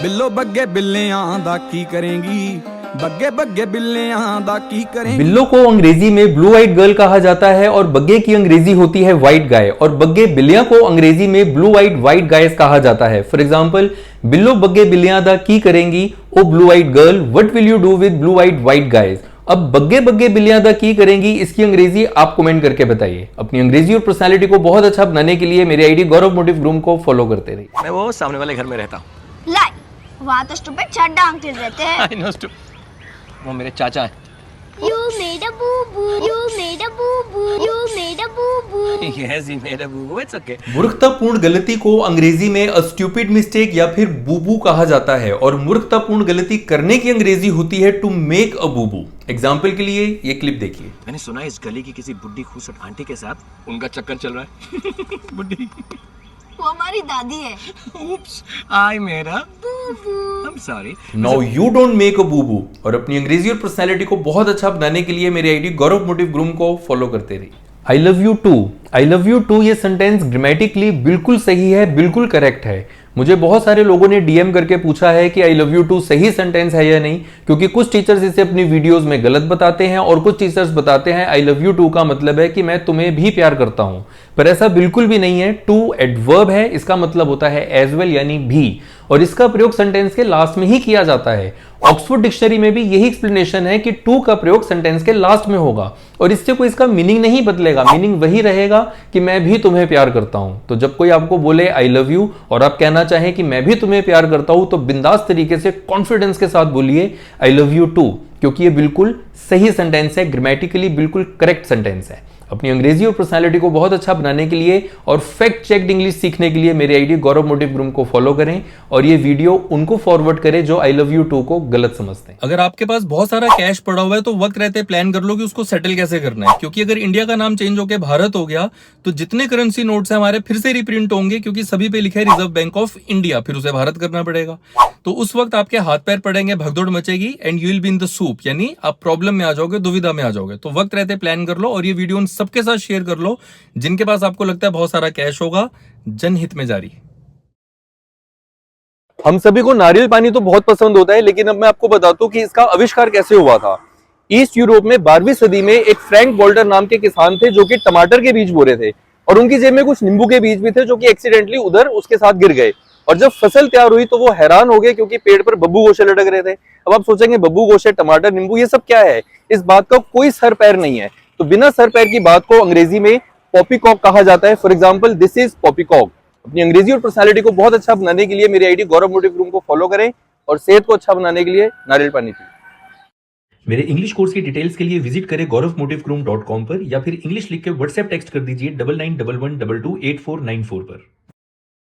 बिल्लो बग्गे बिल्लियां दा की करेंगी, बग्गे बग्गे बिल्लियां दा की करेंगी। बिल्लो को अंग्रेजी में ब्लू आइट गर्ल कहा जाता है और बग्गे की अंग्रेजी होती है व्हाइट गाय, और बग्गे बिल्लियां को अंग्रेजी में ब्लू आइट व्हाइट गायस कहा जाता है। फॉर एग्जांपल, बिल्लो बग्गे बिल्लियां दा की करेंगी, oh blue eyed girl what will you do with blue eyed white guys. अब बग्गे बग्गे बिल्लियां दा की करेंगी, इसकी अंग्रेजी आप कमेंट करके बताइए। अपनी अंग्रेजी और पर्सनालिटी को बहुत अच्छा बनाने के लिए मेरी आईडी गौरव मोटिव ग्रूम को फॉलो करते रहिए। मैं वो सामने वाले घर में रहता हूँ। लाई, वहाँ तो स्टूपिड छड्डा अंकल रहते हैं। I know, वो मेरे चाचा हैं। You made a boo boo. You made a boo boo. You made a boo boo. Yes, he made a boo-boo. It's okay. मूर्खतापूर्ण गलती को अंग्रेजी में अ स्टूपिड मिस्टेक या फिर बूबू कहा जाता है, और मूर्खतापूर्ण गलती करने की अंग्रेजी होती है to make a booboo. Example के लिए ये क्लिप देखिए। मैंने सुना इस गली की किसी बुड्ढी खूबसूरत आंटी के साथ उनका चक्कर चल रहा है। बुड्ढी वो हमारी दादी है। Oops, I made a boo-boo. I'm sorry. Now you don't make a booboo. और अपनी अंग्रेजी और पर्सनैलिटी को बहुत अच्छा बनाने के लिए मेरी आईडी गौरव मोटिव ग्रूम को फॉलो करते रहिए। I love you too. I love you too ये सेंटेंस ग्रामेटिकली बिल्कुल सही है, बिल्कुल करेक्ट है। मुझे बहुत सारे लोगों ने डीएम करके पूछा है कि आई लव यू टू सही सेंटेंस है या नहीं, क्योंकि कुछ टीचर्स इसे अपनी वीडियोस में गलत बताते हैं और कुछ टीचर्स बताते हैं आई लव यू टू का मतलब है कि मैं तुम्हें भी प्यार करता हूं, पर ऐसा बिल्कुल भी नहीं है। टू एडवर्ब है, इसका मतलब होता है एज वेल यानी भी, और इसका प्रयोग सेंटेंस के लास्ट में ही किया जाता है। ऑक्सफोर्ड डिक्शनरी में भी यही एक्सप्लेनेशन है कि टू का प्रयोग सेंटेंस के लास्ट में होगा, और इससे कोई इसका मीनिंग नहीं बदलेगा। मीनिंग वही रहेगा कि मैं भी तुम्हें प्यार करता हूं। तो जब कोई आपको बोले आई लव यू और आप कहना चाहें कि मैं भी तुम्हें प्यार करता हूं, तो बिंदास तरीके से कॉन्फिडेंस के साथ बोलिए आई लव यू टू, क्योंकि ये बिल्कुल सही सेंटेंस है, ग्रामेटिकली बिल्कुल करेक्ट सेंटेंस है। अपनी अंग्रेजी और पर्सनालिटी को बहुत अच्छा बनाने के लिए और फैक्ट चेक्ड इंग्लिश सीखने के लिए मेरी आईडी गौरव मोटिव ग्रूम को फॉलो करें, और ये वीडियो उनको फॉरवर्ड करें जो आई लव यू टू को गलत समझते हैं। अगर आपके पास बहुत सारा कैश पड़ा हुआ है तो वक्त रहते प्लान कर लो कि उसको सेटल कैसे करना है, क्योंकि अगर इंडिया का नाम चेंज होकर भारत हो गया तो जितने करेंसी नोट्स हैं हमारे फिर से रिप्रिंट होंगे, क्योंकि सभी पे लिखा है रिजर्व बैंक ऑफ इंडिया, फिर उसे भारत करना पड़ेगा। तो उस वक्त आपके हाथ पैर पड़ेंगे, भगदौड़ मचेगी, and you will be in the soup, यानी आप प्रॉब्लम में आ जाओगे, दुविधा में आ जाओगे। तो वक्त रहते प्लान कर लो, और ये वीडियो उन सबके साथ शेयर कर लो जिनके पास आपको लगता है बहुत सारा कैश होगा। जनहित में जारी। हम सभी को नारियल पानी तो बहुत पसंद होता है, लेकिन अब मैं आपको बताता हूं कि इसका आविष्कार कैसे हुआ था। ईस्ट यूरोप में 12वीं सदी में एक फ्रैंक वॉल्टर नाम के किसान थे जो कि टमाटर के बीज बो रहे थे, और उनकी जेब में कुछ नींबू के बीज भी थे जो कि एक्सीडेंटली उधर उसके साथ गिर गए। और जब फसल तैयार हुई तो वो हैरान हो गए, क्योंकि पेड़ पर बब्बू गोशे लटक रहे थे। अब आप सोचेंगे बब्बू गोशे, टमाटर, नींबू, ये सब क्या है? इस बात का कोई सर पैर नहीं है। तो बिना सर पैर की बात को अंग्रेजी में पॉपीकॉक कहा जाता है। For example, this is poppycock. अपनी अंग्रेजी और पर्सनालिटी को बहुत अच्छा बनाने के लिए मेरी आईडी गौरव मोटिव ग्रूम को फॉलो करें, और सेहत को अच्छा बनाने के लिए नारियल पानी पिए। मेरे इंग्लिश कोर्स की डिटेल्स के लिए विजिट करें गौरवमोटिवग्रूम.com पर, या फिर इंग्लिश लिख के व्हाट्सएप टेक्स्ट कर दीजिए 9911122494 पर।